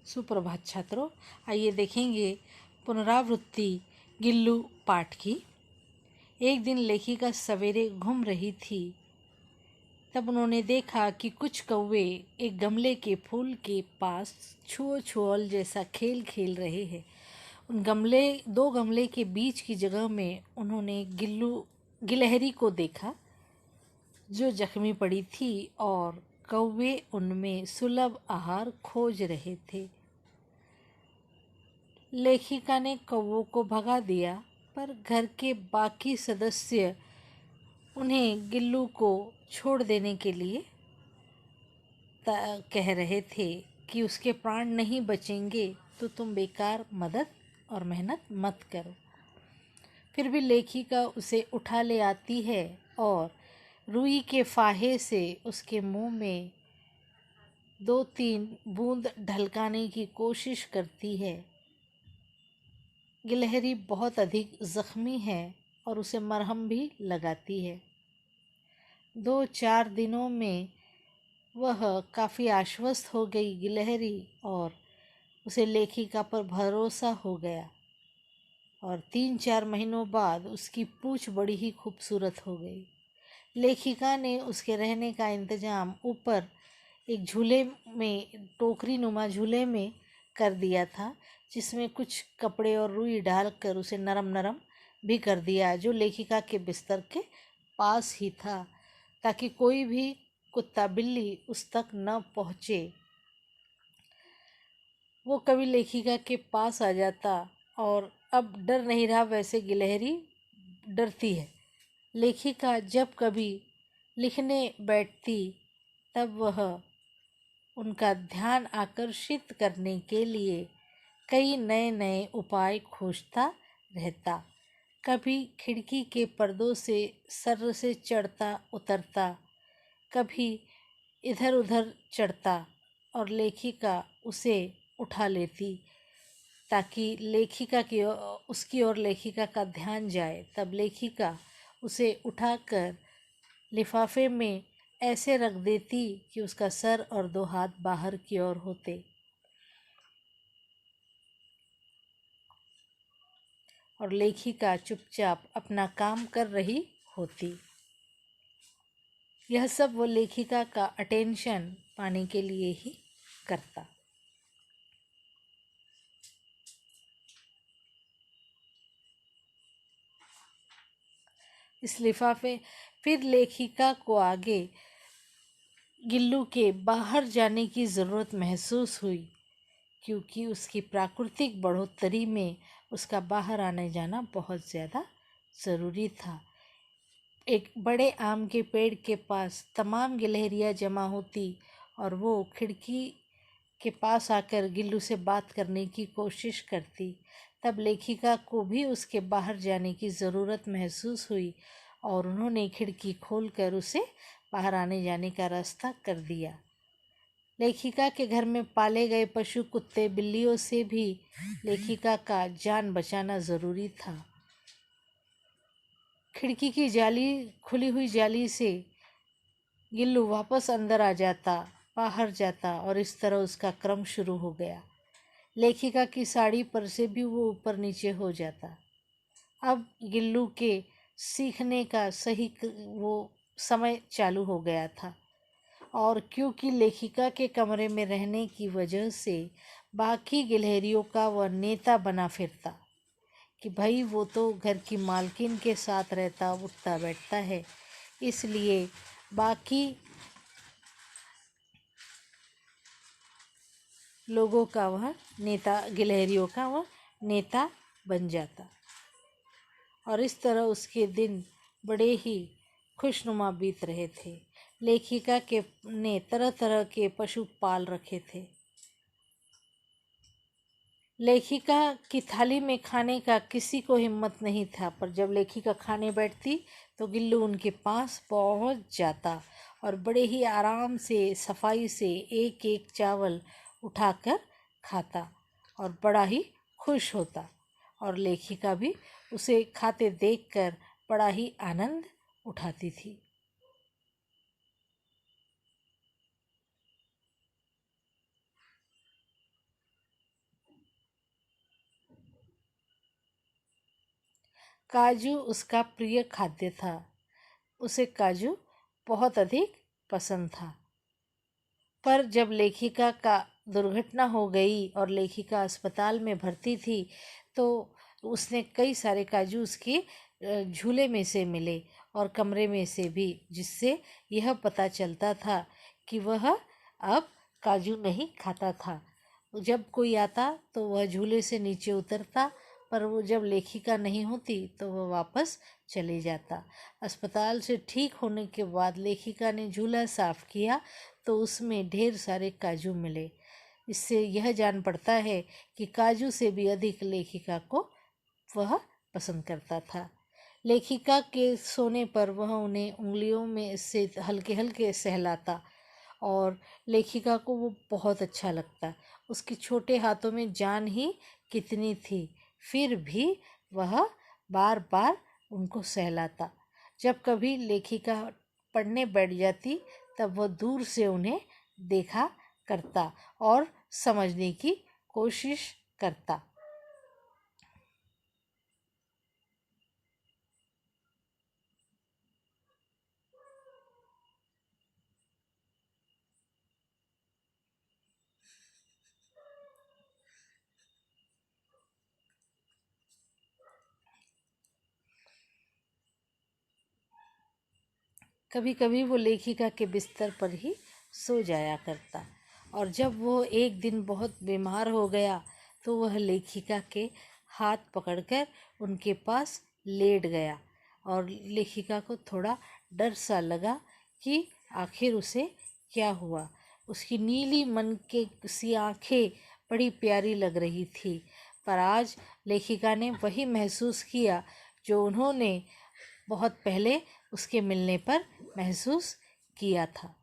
सुप्रभात छात्रों, आइए देखेंगे पुनरावृत्ति गिल्लू पाठ की। एक दिन लेखिका सवेरे घूम रही थी, तब उन्होंने देखा कि कुछ कौवे एक गमले के फूल के पास छुओ छुओल जैसा खेल खेल रहे हैं। दो गमले के बीच की जगह में उन्होंने गिलहरी को देखा, जो जख्मी पड़ी थी और कौवे उनमें सुलभ आहार खोज रहे थे। लेखिका ने कौवों को भगा दिया, पर घर के बाकी सदस्य उन्हें गिल्लू को छोड़ देने के लिए कह रहे थे कि उसके प्राण नहीं बचेंगे तो तुम बेकार मदद और मेहनत मत करो। फिर भी लेखिका उसे उठा ले आती है और रुई के फाहे से उसके मुंह में 2-3 बूंद ढलकाने की कोशिश करती है। गिलहरी बहुत अधिक जख्मी है और उसे मरहम भी लगाती है। 2-4 दिनों में वह काफ़ी आश्वस्त हो गई गिलहरी, और उसे लेखिका पर भरोसा हो गया। और 3-4 महीनों बाद उसकी पूंछ बड़ी ही खूबसूरत हो गई। लेखिका ने उसके रहने का इंतज़ाम ऊपर एक झूले में, टोकरी नुमा झूले में कर दिया था, जिसमें कुछ कपड़े और रुई डालकर उसे नरम नरम भी कर दिया, जो लेखिका के बिस्तर के पास ही था, ताकि कोई भी कुत्ता बिल्ली उस तक न पहुँचे। वो कभी लेखिका के पास आ जाता और अब डर नहीं रहा, वैसे गिलहरी डरती है। लेखिका जब कभी लिखने बैठती, तब वह उनका ध्यान आकर्षित करने के लिए कई नए नए उपाय खोजता रहता। कभी खिड़की के पर्दों से सर से चढ़ता उतरता, कभी इधर उधर चढ़ता और लेखिका उसे उठा लेती, ताकि उसकी ओर लेखिका का ध्यान जाए। तब लेखिका उसे उठाकर लिफाफे में ऐसे रख देती कि उसका सर और 2 हाथ बाहर की ओर होते, और लेखिका चुपचाप अपना काम कर रही होती। यह सब वो लेखिका का अटेंशन पाने के लिए ही करता। इस लिफाफे फिर लेखिका को आगे गिल्लू के बाहर जाने की ज़रूरत महसूस हुई, क्योंकि उसकी प्राकृतिक बढ़ोतरी में उसका बाहर आने जाना बहुत ज़्यादा ज़रूरी था। एक बड़े आम के पेड़ के पास तमाम गिलहरियाँ जमा होती और वो खिड़की के पास आकर गिल्लू से बात करने की कोशिश करती। तब लेखिका को भी उसके बाहर जाने की ज़रूरत महसूस हुई और उन्होंने खिड़की खोलकर उसे बाहर आने जाने का रास्ता कर दिया। लेखिका के घर में पाले गए पशु कुत्ते बिल्लियों से भी लेखिका का जान बचाना ज़रूरी था। खिड़की की खुली हुई जाली से गिल्लू वापस अंदर आ जाता, बाहर जाता, और इस तरह उसका क्रम शुरू हो गया। लेखिका की साड़ी पर से भी वो ऊपर नीचे हो जाता। अब गिल्लू के सीखने का सही वो समय चालू हो गया था, और क्योंकि लेखिका के कमरे में रहने की वजह से बाकी गिलहरियों का वह नेता बना फिरता कि भाई वो तो घर की मालकिन के साथ रहता, उठता बैठता है, इसलिए बाकी लोगों का वह नेता, गिलहरियों का वह नेता बन जाता। और इस तरह उसके दिन बड़े ही खुशनुमा बीत रहे थे। लेखिका ने तरह तरह के पशु पाल रखे थे। लेखिका की थाली में खाने का किसी को हिम्मत नहीं था, पर जब लेखिका खाने बैठती तो गिल्लू उनके पास पहुंच जाता और बड़े ही आराम से, सफाई से एक एक चावल उठाकर खाता और बड़ा ही खुश होता, और लेखिका भी उसे खाते देखकर बड़ा ही आनंद उठाती थी। काजू उसका प्रिय खाद्य था। उसे काजू बहुत अधिक पसंद था। पर जब लेखिका का दुर्घटना हो गई और लेखिका अस्पताल में भर्ती थी तो उसने कई सारे काजू उसके झूले में से मिले और कमरे में से भी, जिससे यह पता चलता था कि वह अब काजू नहीं खाता था। जब कोई आता तो वह झूले से नीचे उतरता, पर वो जब लेखिका नहीं होती तो वह वापस चले जाता। अस्पताल से ठीक होने के बाद लेखिका ने झूला साफ किया तो उसमें ढेर सारे काजू मिले। इससे यह जान पड़ता है कि काजू से भी अधिक लेखिका को वह पसंद करता था। लेखिका के सोने पर वह उन्हें उंगलियों में से हल्के हल्के सहलाता और लेखिका को वो बहुत अच्छा लगता। उसके छोटे हाथों में जान ही कितनी थी, फिर भी वह बार बार उनको सहलाता। जब कभी लेखिका पढ़ने बैठ जाती तब वह दूर से उन्हें देखा करता और समझने की कोशिश करता। कभी कभी वो लेखिका के बिस्तर पर ही सो जाया करता और जब वो एक दिन बहुत बीमार हो गया तो वह लेखिका के हाथ पकड़कर उनके पास लेट गया और लेखिका को थोड़ा डर सा लगा कि आखिर उसे क्या हुआ। उसकी नीली मन के सी आंखें बड़ी प्यारी लग रही थी, पर आज लेखिका ने वही महसूस किया जो उन्होंने बहुत पहले उसके मिलने पर महसूस किया था।